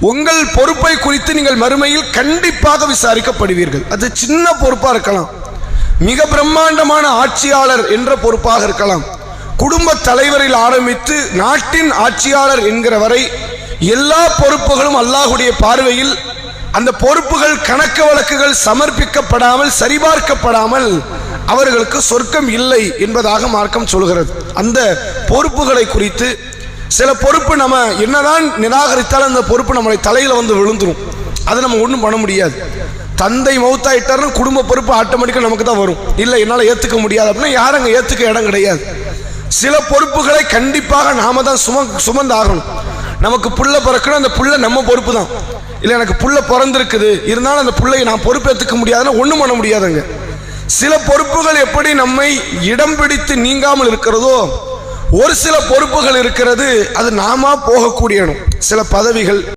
உங்கள் பொறுப்பை குறித்து நீங்கள் மறுமையில் கண்டிப்பாக விசாரிக்கப்படுவீர்கள். அது சின்ன பொறுப்பா இருக்கலாம், மிக பிரம்மாண்டமான ஆட்சியாளர் என்ற பொறுப்பாக இருக்கலாம், குடும்ப தலைவரில் ஆரம்பித்து நாட்டின் ஆட்சியாளர் என்கிற வரை எல்லா பொறுப்புகளும் அல்லாஹ்வுடைய பார்வையில் அந்த பொறுப்புகள் கணக்கு வழக்குகள் சமர்ப்பிக்கப்படாமல் சரிபார்க்கப்படாமல் அவர்களுக்கு சொர்க்கம் இல்லை என்பதாக மார்க்கம் சொல்கிறது. அந்த பொறுப்புகளை குறித்து சில பொறுப்பு நம்ம என்னதான் நிராகரித்தாலும் அந்த பொறுப்பு நம்மளை தலையில வந்து விழுந்துரும். அதை நம்ம ஒன்றும் பண்ண முடியாது. தந்தை மௌத்தாயிட்டாருன்னு குடும்ப பொறுப்பு ஆட்டோமேட்டிக்காக நமக்கு தான் வரும். இல்லை என்னால் ஏற்றுக்க முடியாது அப்படின்னா யாரும் அங்கே ஏற்றுக்க இடம் கிடையாது. சில பொறுப்புகளை கண்டிப்பாக நாம தான் சுமந்தாகணும். நமக்கு புள்ள பிறக்கணும், அந்த புள்ள நம்ம பொறுப்பு தான். இல்லை எனக்கு புள்ள பிறந்திருக்குது இருந்தாலும் அந்த புள்ளையை நான் பொறுப்பேற்றுக்க முடியாதுன்னா ஒன்றும் பண்ண முடியாதுங்க. சில பொறுப்புகள் எப்படி நம்மை இடம் பிடித்து நீங்காமல் இருக்கிறதோ ஒரு சில பொறுப்புகள் இருக்கிறது, அது நாம போகக்கூடிய சில பதவிகள்.